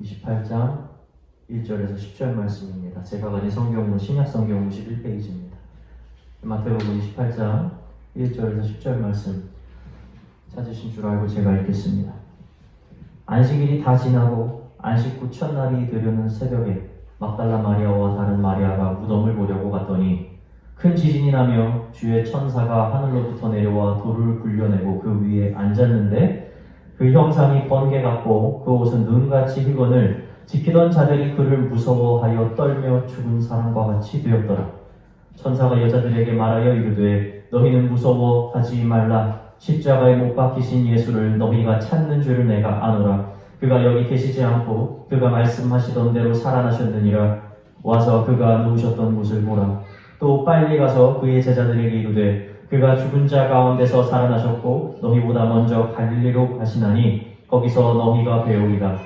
28장 1절에서 10절 말씀입니다. 제가 가진 성경은 신약성경 51페이지입니다. 마태복음 28장 1절에서 10절 말씀 찾으신 줄 알고 제가 읽겠습니다. 안식일이 다 지나고 안식 후 첫날이 되려는 새벽에 막달라 마리아와 다른 마리아가 무덤을 보려고 갔더니 큰 지진이 나며 주의 천사가 하늘로부터 내려와 돌을 굴려내고 그 위에 앉았는데 그 형상이 번개 같고 그 옷은 눈같이 휘건을 지키던 자들이 그를 무서워하여 떨며 죽은 사람과 같이 되었더라. 천사가 여자들에게 말하여 이르되 너희는 무서워하지 말라. 십자가에 못 박히신 예수를 너희가 찾는 줄을 내가 아노라. 그가 여기 계시지 않고 그가 말씀하시던 대로 살아나셨느니라. 와서 그가 누우셨던 곳을 보라. 또 빨리 가서 그의 제자들에게 이르되 그가 죽은 자 가운데서 살아나셨고 너희보다 먼저 갈릴리로 가시나니 거기서 너희가 배우리라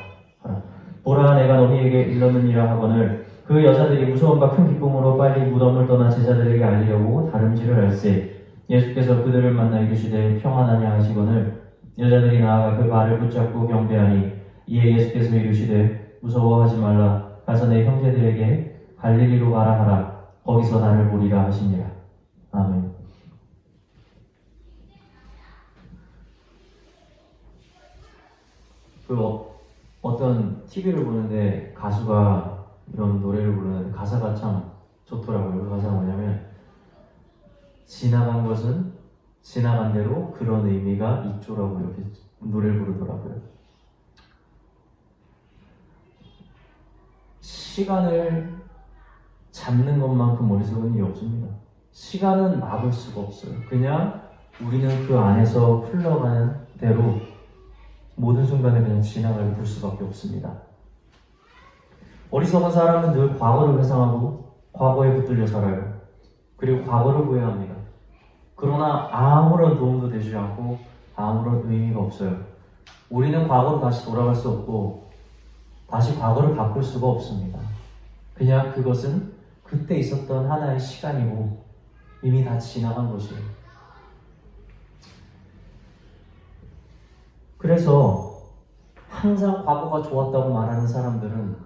하라. 보라 내가 너희에게 일렀느니라 하거늘 그 여자들이 무서움과 큰 기쁨으로 빨리 무덤을 떠나 제자들에게 알리려고 다름질을 할세. 예수께서 그들을 만나 이르시되 평안하냐 하시거늘 여자들이 나아가 그 발을 붙잡고 경배하니 이에 예수께서 이르시되 무서워하지 말라. 가서 내 형제들에게 갈릴리로 가라 하라. 거기서 나를 보리라 하시니라. 아멘. 어떤 TV를 보는데 가수가 이런 노래를 부르는 가사가 참 좋더라고요. 그 가사가 뭐냐면 지나간 것은 지나간 대로 그런 의미가 있죠라고 이렇게 노래를 부르더라고요. 시간을 잡는 것만큼 머릿속은 일이 없습니다. 시간은 막을 수가 없어요. 그냥 우리는 그 안에서 흘러가는 대로 모든 순간을 그냥 지나갈 볼 수밖에 없습니다. 어리석은 사람은 늘 과거를 회상하고 과거에 붙들려 살아요. 그리고 과거를 후회합니다. 그러나 아무런 도움도 되지 않고 아무런 의미가 없어요. 우리는 과거로 다시 돌아갈 수 없고 다시 과거를 바꿀 수가 없습니다. 그냥 그것은 그때 있었던 하나의 시간이고 이미 다 지나간 것이에요. 그래서 항상 과거가 좋았다고 말하는 사람들은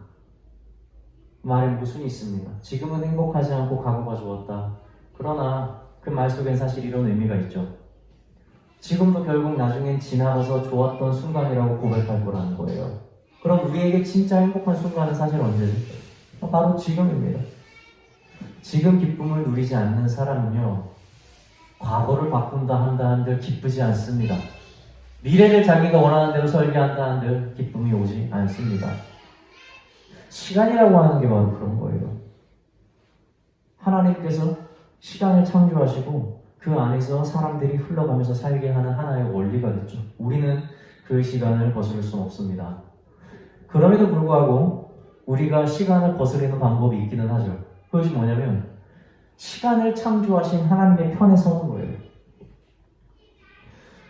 말에 모순이 있습니다. 지금은 행복하지 않고 과거가 좋았다. 그러나 그 말 속엔 사실 이런 의미가 있죠. 지금도 결국 나중엔 지나가서 좋았던 순간이라고 고백할 거라는 거예요. 그럼 우리에게 진짜 행복한 순간은 사실 언제죠? 바로 지금입니다. 지금 기쁨을 누리지 않는 사람은요, 과거를 바꾼다 한다 한들 기쁘지 않습니다. 미래를 자기가 원하는 대로 설계한다 한들 기쁨이 오지 않습니다. 시간이라고 하는 게 바로 그런 거예요. 하나님께서 시간을 창조하시고 그 안에서 사람들이 흘러가면서 살게 하는 하나의 원리가 있죠. 우리는 그 시간을 거스를 수는 없습니다. 그럼에도 불구하고 우리가 시간을 거스르는 방법이 있기는 하죠. 그것이 뭐냐면 시간을 창조하신 하나님의 편에 서는 거예요.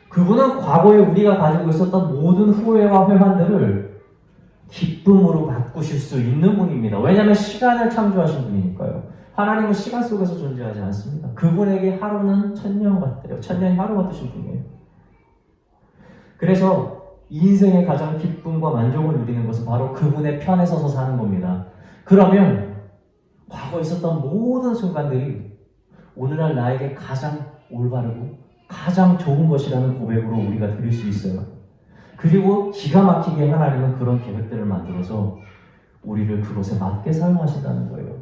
그분은 과거에 우리가 가지고 있었던 모든 후회와 회한들을 기쁨으로 바꾸실 수 있는 분입니다. 왜냐하면 시간을 창조하신 분이니까요. 하나님은 시간 속에서 존재하지 않습니다. 그분에게 하루는 천년 같아요. 천년이 하루 같으신 분이에요. 그래서 인생의 가장 기쁨과 만족을 누리는 것은 바로 그분의 편에 서서 사는 겁니다. 그러면 과거에 있었던 모든 순간들이 오늘날 나에게 가장 올바르고 가장 좋은 것이라는 고백으로 우리가 드릴 수 있어요. 그리고 기가 막히게 하나님은 그런 계획들을 만들어서 우리를 그곳에 맞게 사용하신다는 거예요.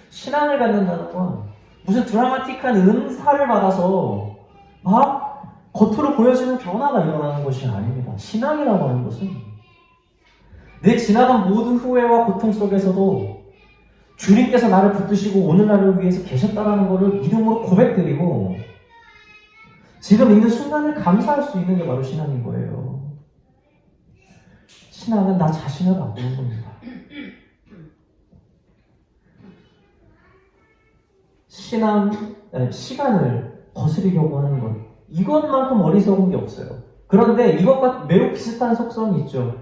신앙을 갖는다는 건 무슨 드라마틱한 은사를 받아서 막 겉으로 보여지는 변화가 일어나는 것이 아닙니다. 신앙이라고 하는 것은 내 지나간 모든 후회와 고통 속에서도 주님께서 나를 붙드시고 오늘날을 위해서 계셨다는 것을 믿음으로 고백드리고 지금 있는 순간을 감사할 수 있는 게 바로 신앙인 거예요. 신앙은 나 자신을 바꾸는 겁니다. 시간을 거스르려고 하는 것, 이것만큼 어리석은 게 없어요. 그런데 이것과 매우 비슷한 속성이 있죠.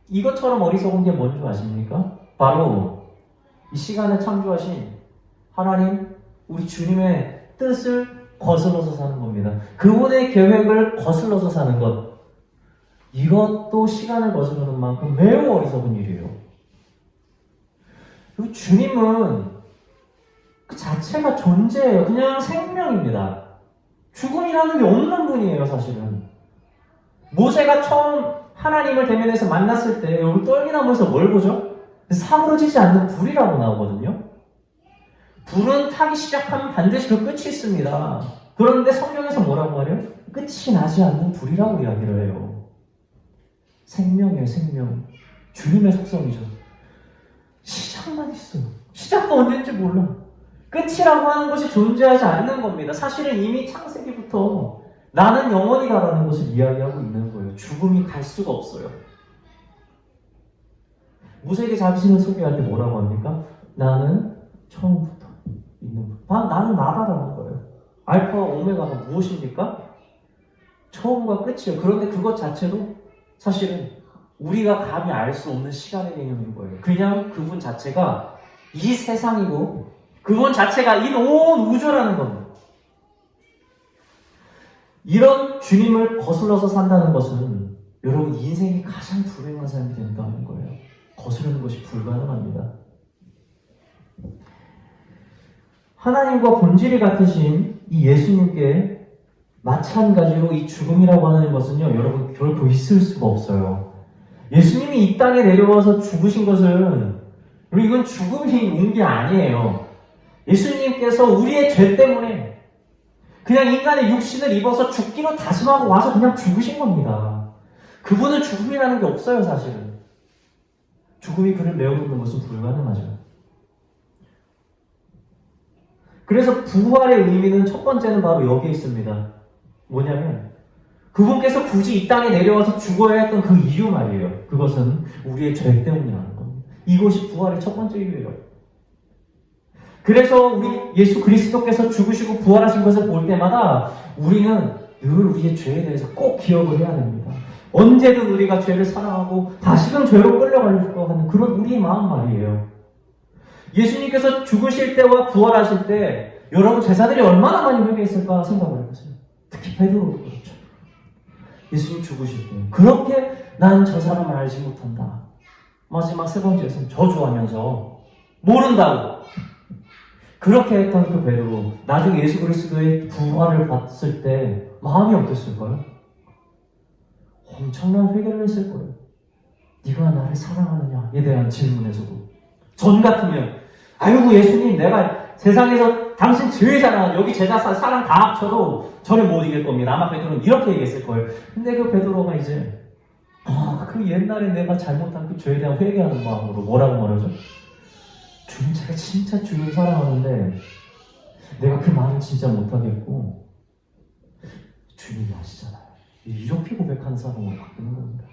이것처럼 어리석은 게 뭔지 아십니까? 바로 이 시간을 창조하신 하나님, 우리 주님의 뜻을 거슬러서 사는 겁니다. 그분의 계획을 거슬러서 사는 것. 이것도 시간을 거스르는 만큼 매우 어리석은 일이에요. 그리고 주님은 그 자체가 존재예요. 그냥 생명입니다. 죽음이라는 게 없는 분이에요, 사실은. 모세가 처음 하나님을 대면해서 만났을 때 여기 떨기나무에서 뭘 보죠? 사그러지지 않는 불이라고 나오거든요. 불은 타기 시작하면 반드시 그 끝이 있습니다. 그런데 성경에서 뭐라고 하래요? 끝이 나지 않는 불이라고 이야기를 해요. 생명이에요, 생명. 주님의 속성이죠. 시작만 있어요. 시작도 언제인지 몰라. 끝이라고 하는 것이 존재하지 않는 겁니다. 사실은 이미 창세기부터 나는 영원이다라는 것을 이야기하고 있는 거예요. 죽음이 갈 수가 없어요. 모세에게 자신을 소개할 때 뭐라고 합니까? 나는 처음부터 있는 분. 나는 나다라는 거예요. 알파와 오메가가 무엇입니까? 처음과 끝이에요. 그런데 그것 자체도 사실은 우리가 감히 알 수 없는 시간의 개념인 거예요. 그냥 그분 자체가 이 세상이고 그분 자체가 이 온 우주라는 겁니다. 이런 주님을 거슬러서 산다는 것은 여러분 인생이 가장 불행한 삶이 된다는 거예요. 거스르는 것이 불가능합니다. 하나님과 본질이 같으신 이 예수님께 마찬가지로 이 죽음이라고 하는 것은요, 여러분 결코 있을 수가 없어요. 예수님이 이 땅에 내려와서 죽으신 것은 이건 죽음이 온 게 아니에요. 예수님께서 우리의 죄 때문에 그냥 인간의 육신을 입어서 죽기로 다짐하고 와서 그냥 죽으신 겁니다. 그분은 죽음이라는 게 없어요, 사실은. 죽음이 그를 메워놓는 것은 불가능하죠. 그래서 부활의 의미는 첫 번째는 바로 여기에 있습니다. 뭐냐면 그분께서 굳이 이 땅에 내려와서 죽어야 했던 그 이유 말이에요. 그것은 우리의 죄 때문이라는 겁니다. 이것이 부활의 첫 번째 이유예요. 그래서 우리 예수 그리스도께서 죽으시고 부활하신 것을 볼 때마다 우리는 늘 우리의 죄에 대해서 꼭 기억을 해야 됩니다. 언제든 우리가 죄를 사랑하고 다시금 죄로 끌려가려고 하는 그런 우리의 마음 말이에요. 예수님께서 죽으실 때와 부활하실 때 여러분 제자들이 얼마나 많이 회개했을까 생각을 해보세요. 특히 베드로도 그렇죠. 예수님 죽으실 때 그렇게 난 저 사람을 알지 못한다. 마지막 세 번째에서는 저주하면서 모른다고 그렇게 했던 그 베드로 나중에 예수 그리스도의 부활을 봤을 때 마음이 어땠을까요? 엄청난 회개를 했을 거예요. 네가 나를 사랑하느냐에 대한 질문에서도 전 같으면 아이고 예수님 내가 세상에서 당신 제외잖아. 여기 제자 사람 다 합쳐도 저를 못 이길 겁니다. 아마 베드로는 이렇게 얘기했을 거예요. 근데 그 베드로가 이제 그 옛날에 내가 잘못한 그 죄에 대한 회개하는 마음으로 뭐라고 말하죠? 주님 제가 진짜 주님 사랑하는데 내가 그 마음을 진짜 못하겠고 주님이 아시잖아요. 이렇게 고백하는 사람으로 바뀌는 겁니다.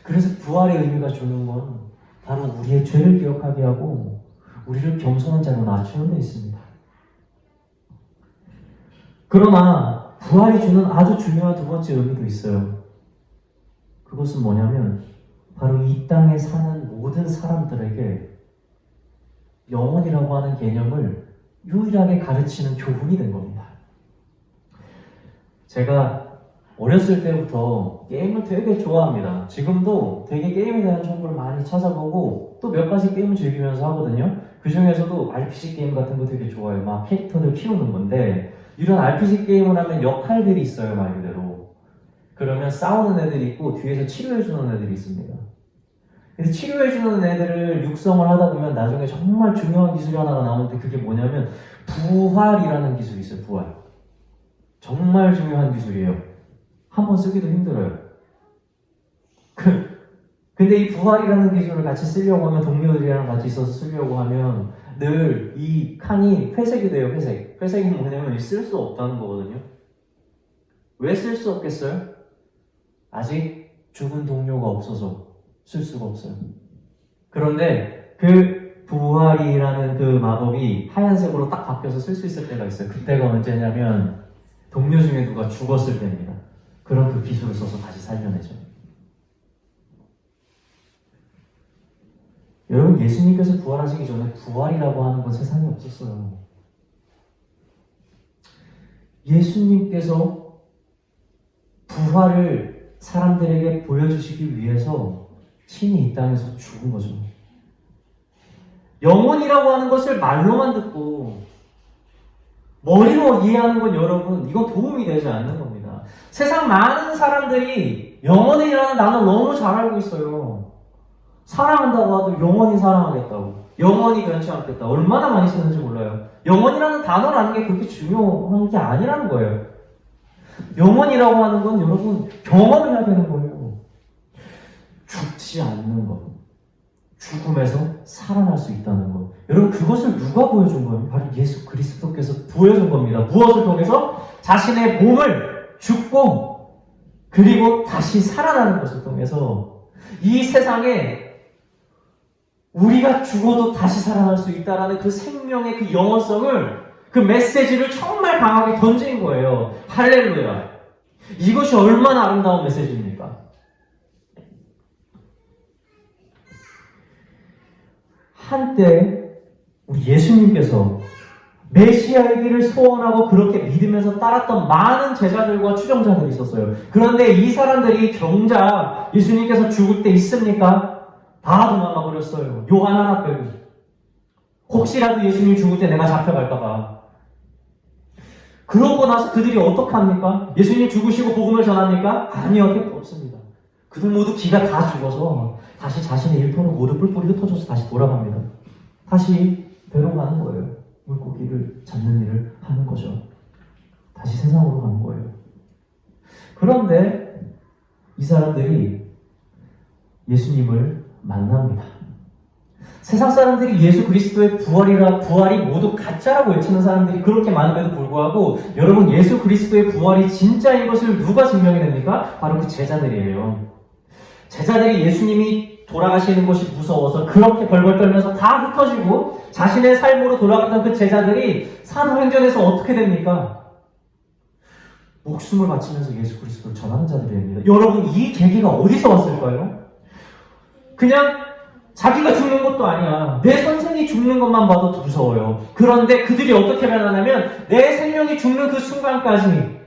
그래서 부활의 의미가 주는 건 바로 우리의 죄를 기억하게 하고 우리를 겸손한 자로 낮추는 데 있습니다. 그러나 부활이 주는 아주 중요한 두 번째 의미도 있어요. 그것은 뭐냐면 바로 이 땅에 사는 모든 사람들에게 영혼이라고 하는 개념을 유일하게 가르치는 교훈이 된 겁니다. 제가 어렸을 때부터 게임을 되게 좋아합니다. 지금도 되게 게임에 대한 정보를 많이 찾아보고 또 몇 가지 게임을 즐기면서 하거든요. 그 중에서도 RPG 게임 같은 거 되게 좋아해요. 막 캐릭터들 키우는 건데 이런 RPG 게임을 하면 역할들이 있어요, 말 그대로. 그러면 싸우는 애들이 있고 뒤에서 치료해주는 애들이 있습니다. 그래서 치료해주는 애들을 육성을 하다 보면 나중에 정말 중요한 기술이 하나가 나오는데 그게 뭐냐면 부활이라는 기술이 있어요. 부활. 정말 중요한 기술이에요. 한번 쓰기도 힘들어요. 근데 이 부활이라는 기술을 같이 쓰려고 하면 동료들이랑 같이 있어서 쓰려고 하면 늘 이 칸이 회색이 돼요. 회색. 회색이 뭐냐면 쓸 수 없다는 거거든요. 왜 쓸 수 없겠어요? 아직 죽은 동료가 없어서 쓸 수가 없어요. 그런데 그 부활이라는 그 마법이 하얀색으로 딱 바뀌어서 쓸 수 있을 때가 있어요. 그때가 언제냐면 동료 중에 누가 죽었을 때입니다. 그런 그 기술을 써서 다시 살려내죠. 여러분 예수님께서 부활하시기 전에 부활이라고 하는 건 세상에 없었어요. 예수님께서 부활을 사람들에게 보여주시기 위해서 친히 이 땅에서 죽은 거죠. 영혼이라고 하는 것을 말로만 듣고 머리로 이해하는 건 여러분, 이건 도움이 되지 않는 겁니다. 세상 많은 사람들이 영혼이라는 단어를 너무 잘 알고 있어요. 사랑한다고 하도 영원히 사랑하겠다고, 영원히 변치 않겠다, 얼마나 많이 쓰는지 몰라요. 영원이라는 단어라는 게 그렇게 중요한 게 아니라는 거예요. 영원이라고 하는 건 여러분 경험을 해야 되는 거예요. 죽지 않는 것, 죽음에서 살아날 수 있다는 것. 여러분, 그것을 누가 보여준 거예요? 바로 예수 그리스도께서 보여준 겁니다. 무엇을 통해서? 자신의 몸을 죽고 그리고 다시 살아나는 것을 통해서 이 세상에 우리가 죽어도 다시 살아날 수 있다라는 그 생명의 그 영원성을, 그 메시지를 정말 강하게 던진 거예요. 할렐루야. 이것이 얼마나 아름다운 메시지입니까? 한때 우리 예수님께서 메시아이기를 소원하고 그렇게 믿으면서 따랐던 많은 제자들과 추종자들이 있었어요. 그런데 이 사람들이 정작 예수님께서 죽을 때 있습니까? 다 도망가 버렸어요. 요한 하나 빼고. 혹시라도 예수님 죽을 때 내가 잡혀갈까봐. 그러고 나서 그들이 어떻게 합니까? 예수님 죽으시고 복음을 전합니까? 아니요, 택도 없습니다. 그들 모두 기가 다 죽어서 다시 자신의 일터로 모두 뿔뿔이 흩어져서 다시 돌아갑니다. 다시 배로 가는 거예요. 물고기를 잡는 일을 하는 거죠. 다시 세상으로 가는 거예요. 그런데 이 사람들이 예수님을 만납니다. 세상 사람들이 예수 그리스도의 부활이 모두 가짜라고 외치는 사람들이 그렇게 많음에도 불구하고 여러분, 예수 그리스도의 부활이 진짜인 것을 누가 증명해냅니까? 바로 그 제자들이에요. 제자들이 예수님이 돌아가시는 것이 무서워서 그렇게 벌벌 떨면서 다 흩어지고 자신의 삶으로 돌아갔던 그 제자들이 사도행전에서 어떻게 됩니까? 목숨을 바치면서 예수 그리스도를 전하는 자들입니다. 여러분, 이 계기가 어디서 왔을까요? 그냥 자기가 죽는 것도 아니야. 내 선생이 죽는 것만 봐도 무서워요. 그런데 그들이 어떻게 변하냐면 내 생명이 죽는 그 순간까지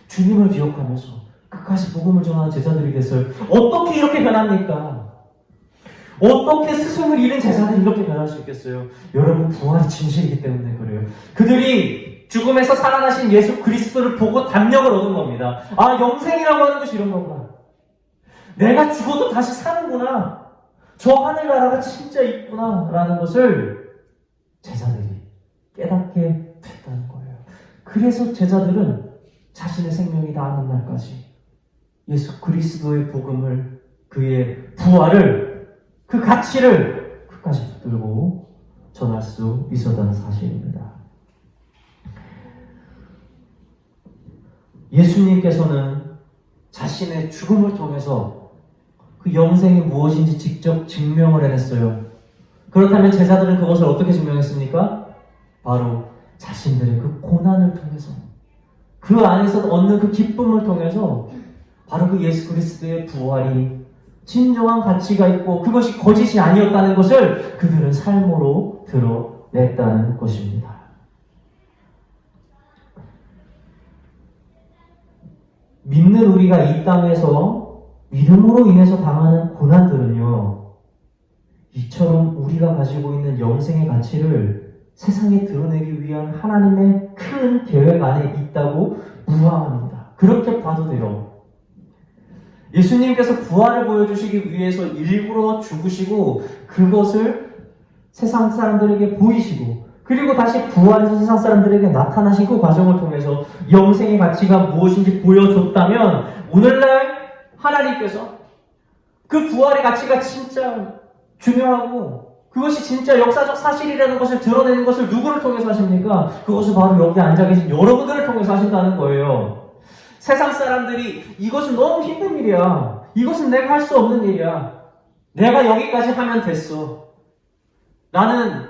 주님을 기억하면서 끝까지 복음을 전하는 제자들이 됐어요. 어떻게 이렇게 변합니까? 어떻게 스승을 잃은 제자들이 이렇게 변할 수 있겠어요? 여러분, 부활이 진실이기 때문에 그래요. 그들이 죽음에서 살아나신 예수 그리스도를 보고 담력을 얻은 겁니다. 아, 영생이라고 하는 것이 이런 거구나. 내가 죽어도 다시 사는구나. 저 하늘나라가 진짜 있구나 라는 것을 제자들이 깨닫게 됐다는 거예요. 그래서 제자들은 자신의 생명이 다하는 날까지 예수 그리스도의 복음을, 그의 부활을, 그 가치를 끝까지 붙들고 전할 수 있었다는 사실입니다. 예수님께서는 자신의 죽음을 통해서 그 영생이 무엇인지 직접 증명을 해냈어요. 그렇다면 제자들은 그것을 어떻게 증명했습니까? 바로 자신들의 그 고난을 통해서, 그 안에서 얻는 그 기쁨을 통해서 바로 그 예수 그리스도의 부활이 진정한 가치가 있고 그것이 거짓이 아니었다는 것을 그들은 삶으로 드러냈다는 것입니다. 믿는 우리가 이 땅에서 믿음으로 인해서 당하는 고난들은요, 이처럼 우리가 가지고 있는 영생의 가치를 세상에 드러내기 위한 하나님의 큰 계획 안에 있다고 무방합니다. 그렇게 봐도 돼요. 예수님께서 부활을 보여주시기 위해서 일부러 죽으시고 그것을 세상 사람들에게 보이시고 그리고 다시 부활해서 세상 사람들에게 나타나신 그 과정을 통해서 영생의 가치가 무엇인지 보여줬다면 오늘날 하나님께서 그 부활의 가치가 진짜 중요하고 그것이 진짜 역사적 사실이라는 것을 드러내는 것을 누구를 통해서 하십니까? 그것을 바로 여기 앉아 계신 여러분들을 통해서 하신다는 거예요. 세상 사람들이 이것은 너무 힘든 일이야. 이것은 내가 할 수 없는 일이야. 내가 여기까지 하면 됐어. 나는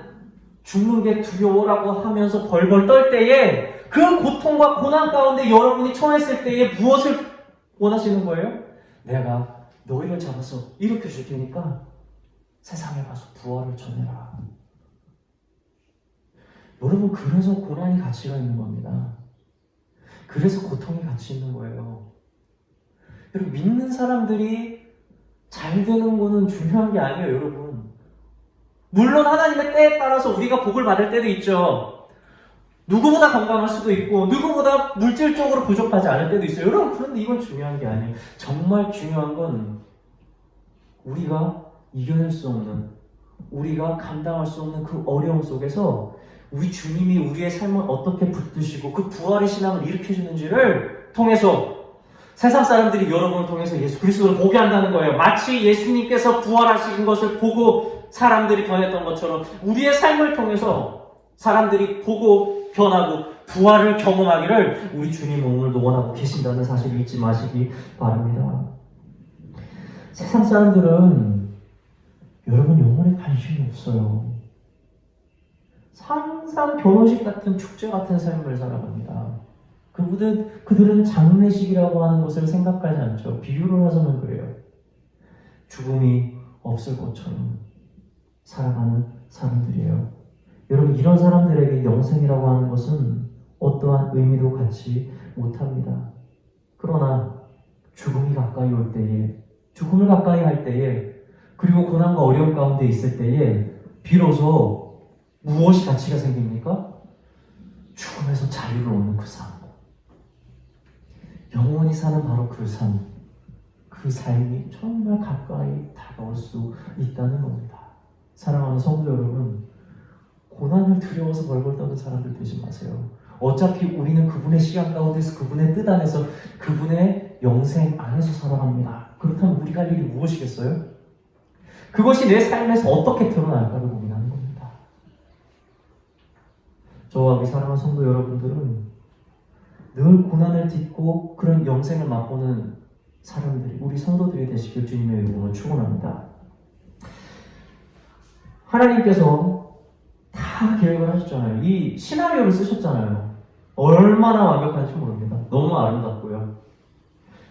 죽는 게 두려워라고 하면서 벌벌 떨 때에 그 고통과 고난 가운데 여러분이 처했을 때에 무엇을 원하시는 거예요? 내가 너희를 잡아서 일으켜 줄 테니까 세상에 가서 부활을 전해라. 여러분, 그래서 고난이 가치가 있는 겁니다. 그래서 고통이 가치 있는 거예요. 여러분, 믿는 사람들이 잘 되는 거는 중요한 게 아니에요, 여러분. 물론 하나님의 때에 따라서 우리가 복을 받을 때도 있죠. 누구보다 건강할 수도 있고 누구보다 물질적으로 부족하지 않을 때도 있어요. 여러분, 그런데 이건 중요한 게 아니에요. 정말 중요한 건 우리가 이겨낼 수 없는, 우리가 감당할 수 없는 그 어려움 속에서 우리 주님이 우리의 삶을 어떻게 붙드시고 그 부활의 신앙을 일으켜주는지를 통해서 세상 사람들이 여러분을 통해서 예수 그리스도를 보게 한다는 거예요. 마치 예수님께서 부활하신 것을 보고 사람들이 변했던 것처럼 우리의 삶을 통해서 사람들이 보고 변하고 부활을 경험하기를 우리 주님은 오늘도 원하고 계신다는 사실을 잊지 마시기 바랍니다. 세상 사람들은 여러분 영혼에 관심이 없어요. 항상 결혼식 같은 축제 같은 삶을 살아갑니다. 그들은 장례식이라고 하는 것을 생각하지 않죠. 비유를 해서는 그래요. 죽음이 없을 것처럼 살아가는 사람들이에요. 여러분, 이런 사람들에게 영생이라고 하는 것은 어떠한 의미도 갖지 못합니다. 그러나 죽음이 가까이 올 때에, 죽음을 가까이 할 때에, 그리고 고난과 어려움 가운데 있을 때에 비로소 무엇이 가치가 생깁니까? 죽음에서 자유를 얻는 그 삶, 영원히 사는 바로 그 삶, 그 삶이 정말 가까이 다가올 수 있다는 겁니다. 사랑하는 성도 여러분, 고난을 두려워서 벌벌 떠는 사람들 되지 마세요. 어차피 우리는 그분의 시간 가운데서, 그분의 뜻 안에서, 그분의 영생 안에서 살아갑니다. 그렇다면 우리가 할 일이 무엇이겠어요? 그것이 내 삶에서 어떻게 드러날까를 고민하는 겁니다. 저와 우리 사랑하는 성도 여러분들은 늘 고난을 딛고 그런 영생을 맛보는 사람들이, 우리 성도들이 되시길 주님의 이름으로 축원합니다. 하나님께서 다 계획을 하셨잖아요. 이 시나리오를 쓰셨잖아요. 얼마나 완벽한지 모릅니다. 너무 아름답고요.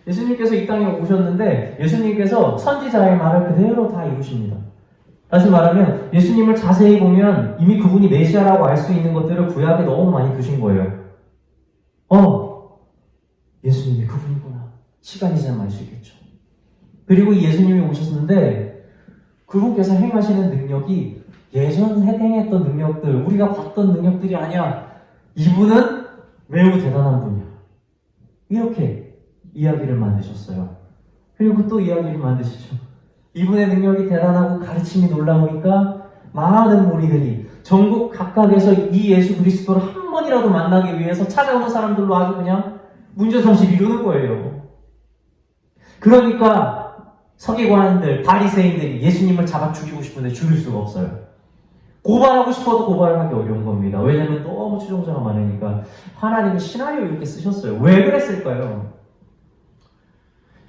예수님께서 이 땅에 오셨는데 예수님께서 선지자의 말을 그대로 다 이루십니다. 다시 말하면 예수님을 자세히 보면 이미 그분이 메시아라고 알 수 있는 것들을 구약에 너무 많이 두신 거예요. 예수님이 그분이구나. 시간이 지나면 알 수 있겠죠. 그리고 이 예수님이 오셨는데 그분께서 행하시는 능력이 예전 행했던 능력들, 우리가 봤던 능력들이 아니야. 이분은 매우 대단한 분이야. 이렇게 이야기를 만드셨어요. 그리고 또 이야기를 만드시죠. 이분의 능력이 대단하고 가르침이 놀라우니까 많은 무리들이 전국 각각에서 이 예수 그리스도를 한 번이라도 만나기 위해서 찾아오는 사람들로 아주 그냥 문제성실 이루는 거예요. 그러니까 서기관들, 바리새인들이 예수님을 잡아 죽이고 싶은데 죽일 수가 없어요. 고발하고 싶어도 고발을 하기 어려운 겁니다. 왜냐하면 너무 추종자가 많으니까. 하나님이 시나리오 이렇게 쓰셨어요. 왜 그랬을까요?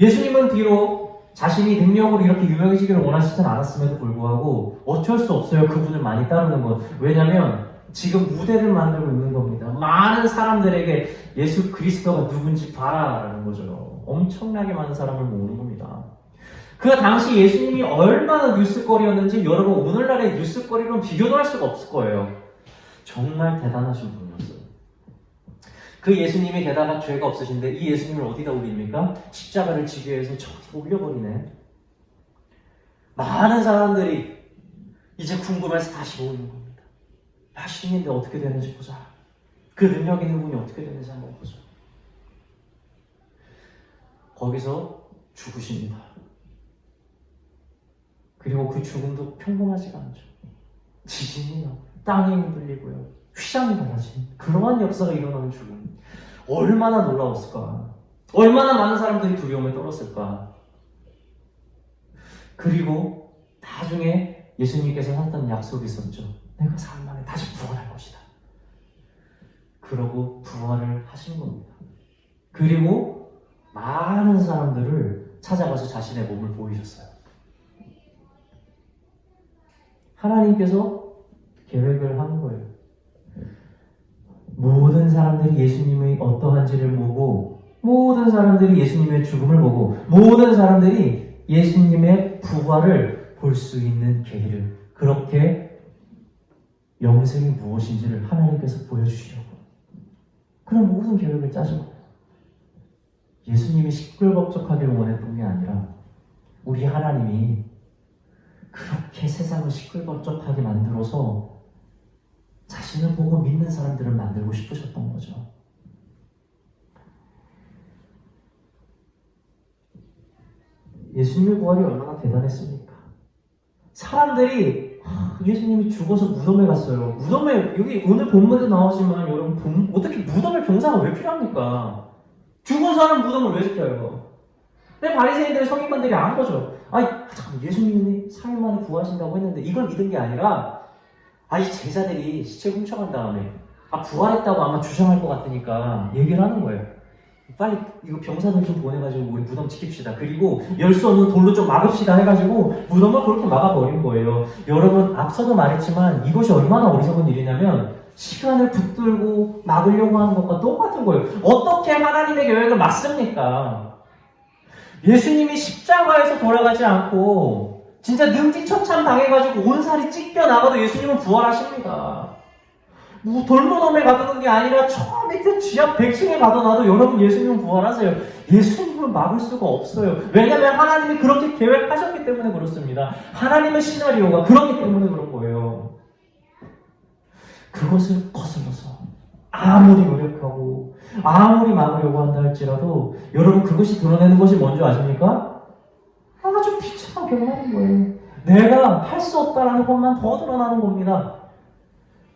예수님은 비록 자신이 능력으로 이렇게 유명해지기를 원하시진 않았음에도 불구하고 어쩔 수 없어요. 그분을 많이 따르는 것. 왜냐하면 지금 무대를 만들고 있는 겁니다. 많은 사람들에게 예수 그리스도가 누군지 봐라라는 거죠. 엄청나게 많은 사람을 모으는 겁니다. 그 당시 예수님이 얼마나 뉴스거리였는지 여러분 오늘날의 뉴스거리로는 비교도 할 수가 없을 거예요. 정말 대단하신 분이었어요. 그 예수님이 게다가 죄가 없으신데 이 예수님을 어디다 올립니까? 십자가를 지기 위해서 저기 올려버리네. 많은 사람들이 이제 궁금해서 다시 모이는 겁니다. 야, 신인데 어떻게 되는지 보자. 그 능력 있는 분이 어떻게 되는지 한번 보자. 거기서 죽으십니다. 그리고 그 죽음도 평범하지가 않죠. 지진이 나고 땅이 흔들리고요. 휘장이 달라진 그러한 역사가 일어나는 죽음. 얼마나 놀라웠을까. 얼마나 많은 사람들이 두려움에 떨었을까. 그리고 나중에 예수님께서 하셨던 약속이 있었죠. 내가 사흘 만에 다시 부활할 것이다. 그러고 부활을 하신 겁니다. 그리고 많은 사람들을 찾아가서 자신의 몸을 보이셨어요. 하나님께서 계획을 한 거예요. 모든 사람들이 예수님의 어떠한지를 보고, 모든 사람들이 예수님의 죽음을 보고, 모든 사람들이 예수님의 부활을 볼 수 있는 계기를, 그렇게 영생이 무엇인지를 하나님께서 보여주시려고 그런 모든 계획을 짜신 거예요. 예수님이 시끌벅적하기를 원했던 게 아니라 우리 하나님이 그렇게 세상을 시끌벅적하게 만들어서 자신을 보고 믿는 사람들을 만들고 싶으셨던 거죠. 예수님의 부활이 얼마나 대단했습니까? 사람들이 예수님이 죽어서 무덤에 갔어요. 무덤에, 여기 오늘 본문에도 나오지만 여러분, 어떻게 무덤에 병사가 왜 필요합니까? 죽은 사람 무덤을 왜 지켜요? 근데 바리새인들의 서기관들이 안 거죠. 아니, 참, 예수님이 3일 만에 부활하신다고 했는데 이걸 믿은 게 아니라, 이 제자들이 시체 훔쳐간 다음에, 부활했다고 아마 주장할 것 같으니까 얘기를 하는 거예요. 빨리 이거 병사들 좀 보내가지고 우리 무덤 지킵시다. 그리고 열 수 없는 돌로 좀 막읍시다 해가지고 무덤을 그렇게 막아버린 거예요. 여러분, 앞서도 말했지만 이것이 얼마나 어리석은 일이냐면 시간을 붙들고 막으려고 하는 것과 똑같은 거예요. 어떻게 하나님의 계획을 막습니까? 예수님이 십자가에서 돌아가지 않고 진짜 능지처참 당해가지고 온 살이 찢겨 나가도 예수님은 부활하십니다. 돌무덤에 가두는 게 아니라 저 밑에 지하 100층에 가둬놔도 여러분 예수님은 부활하세요. 예수님은 막을 수가 없어요. 왜냐하면 하나님이 그렇게 계획하셨기 때문에 그렇습니다. 하나님의 시나리오가 그렇기 때문에 그런 거예요. 그것을 거슬러서 아무리 노력하고 아무리 막으려고 한다 할지라도 여러분 그것이 드러내는 것이 뭔지 아십니까? 아주 비참하게 하는 거예요. 내가 할 수 없다라는 것만 더 드러나는 겁니다.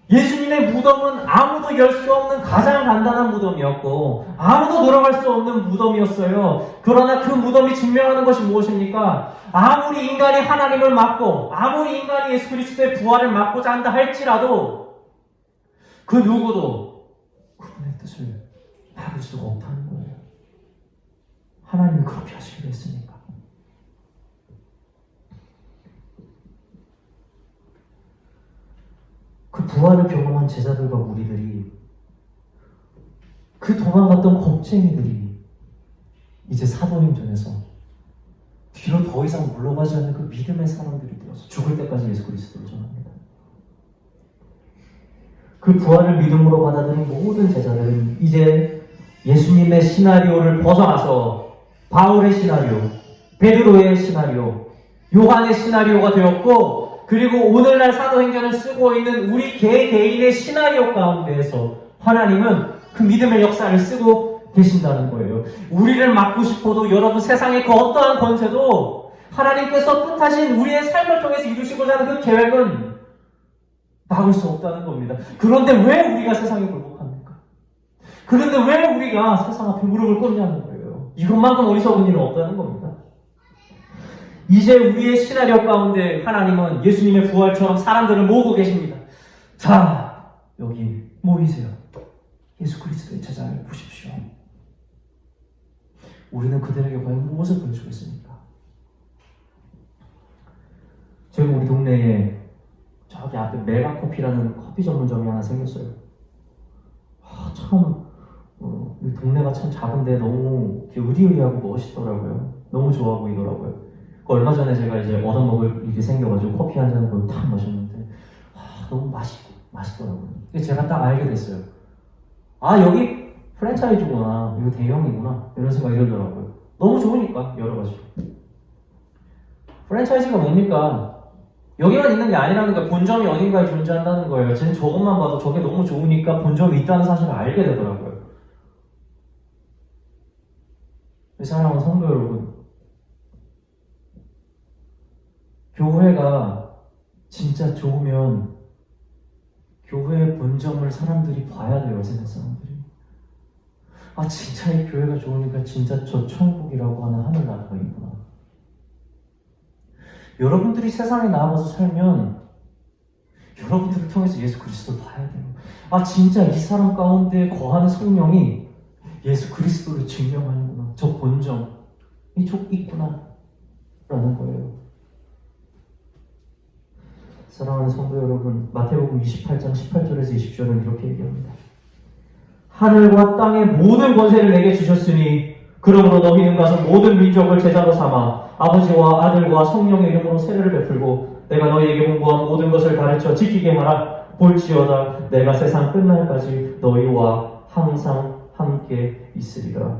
예수님의 무덤은 아무도 열 수 없는 가장 간단한 무덤이었고 아무도 돌아갈 수 없는 무덤이었어요. 그러나 그 무덤이 증명하는 것이 무엇입니까? 아무리 인간이 하나님을 막고 아무리 인간이 예수 그리스도의 부활을 막고자 한다 할지라도 그 누구도 그분의 뜻을 막을 수가 없다는 거예요. 하나님이 그렇게 하시기로 했으니까. 그 부활을 경험한 제자들과 무리들이 그 도망갔던 겁쟁이들이 이제 사도행전에서 뒤로 더 이상 물러가지 않는 그 믿음의 사람들이 되어서 죽을 때까지 예수 그리스도를 전합니다. 그 부활을 믿음으로 받아들인 모든 제자들은 이제 예수님의 시나리오를 벗어나서 바울의 시나리오, 베드로의 시나리오, 요한의 시나리오가 되었고 그리고 오늘날 사도행전을 쓰고 있는 우리 개개인의 시나리오 가운데에서 하나님은 그 믿음의 역사를 쓰고 계신다는 거예요. 우리를 막고 싶어도 여러분 세상의 그 어떠한 권세도 하나님께서 뜻하신 우리의 삶을 통해서 이루시고자 하는 그 계획은 막을 수 없다는 겁니다. 그런데 왜 우리가 세상에 굴복합니까? 그런데 왜 우리가 세상 앞에 무릎을 꿇냐는 거예요. 이것만큼 어리석은 일은 없다는 겁니다. 이제 우리의 시나리오 가운데 하나님은 예수님의 부활처럼 사람들을 모으고 계십니다. 자, 여기 모이세요. 예수 그리스도의 제자를 보십시오. 우리는 그들에게 과연 무엇을 보여주겠습니까? 저희 우리 동네에 저기 앞에 메가커피라는 커피 전문점이 하나 생겼어요. 참 이 동네가 참 작은데 너무 의리의리하고 멋있더라고요. 너무 좋아 보이더라고요. 얼마 전에 제가 이제 얻어먹을 일이 생겨가지고 커피 한 잔을 탁 마셨는데 너무 맛있더라고요. 제가 딱 알게 됐어요. 여기 프랜차이즈구나, 이거 대형이구나 이런 생각이 들더라고요. 너무 좋으니까 여러 가지. 프랜차이즈가 뭡니까? 여기만 있는 게 아니라는 거예요. 본점이 어딘가에 존재한다는 거예요. 쟤는 저것만 봐도 저게 너무 좋으니까 본점이 있다는 사실을 알게 되더라고요. 사랑하는 성도 여러분, 교회가 진짜 좋으면 교회의 본점을 사람들이 봐야 돼요. 세상 사람들이. 진짜 이 교회가 좋으니까 진짜 저 천국이라고 하는 하늘나라가 있구나. 여러분들이 세상에 나와서 살면 여러분들을 통해서 예수 그리스도를 봐야 돼요. 진짜 이 사람 가운데 거하는 성령이 예수 그리스도를 증명하는구나. 저 본점이 쭉 있구나 라는 거예요. 사랑하는 성도 여러분, 마태복음 28장 18절에서 20절은 이렇게 얘기합니다. 하늘과 땅의 모든 권세를 내게 주셨으니 그러므로 너희는 가서 모든 민족을 제자로 삼아 아버지와 아들과 성령의 이름으로 세례를 베풀고 내가 너희에게 공부한 모든 것을 가르쳐 지키게 하라. 볼지어다 내가 세상 끝날까지 너희와 항상 함께 있으리라.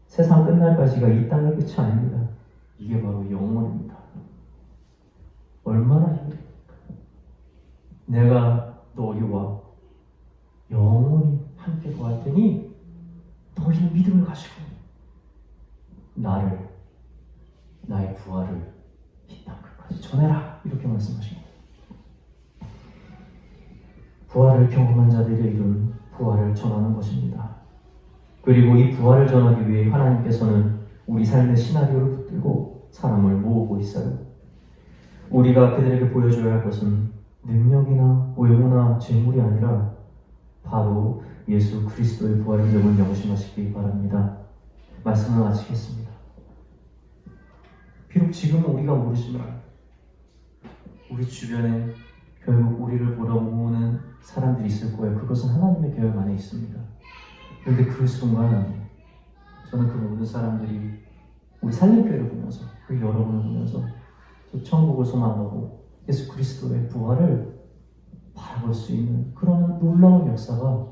세상 끝날까지가 이 땅의 끝이 아닙니다. 이게 바로 영원입니다. 얼마나 힘들까? 내가 너희와 영원히 함께 거할 테니 너희는 믿음을 가지고 나의 부활을 이 땅 끝까지 전해라. 이렇게 말씀하십니다. 부활을 경험한 자들의 이룬 부활을 전하는 것입니다. 그리고 이 부활을 전하기 위해 하나님께서는 우리 삶의 시나리오를 붙들고 사람을 모으고 있어요. 우리가 그들에게 보여줘야 할 것은 능력이나 외모나 재물이 아니라 바로 예수 그리스도의 부활의 점을 명심하시기 바랍니다. 말씀을 마치겠습니다. 비록 지금은 우리가 모르지만 우리 주변에 결국 우리를 보러 오는 사람들이 있을 거예요. 그것은 하나님의 계획 안에 있습니다. 그런데 그 순간 저는 그 모든 사람들이 우리 살림교회를 보면서 우리 여러분을 보면서 저 천국을 소망하고 예수 그리스도의 부활을 바라볼 수 있는 그런 놀라운 역사가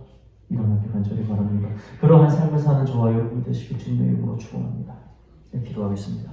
일어나길 간절히 바랍니다. 그러한 삶을 사는 저와 여러분이 되시길 주님의 이름으로 축원합니다. 기도하겠습니다.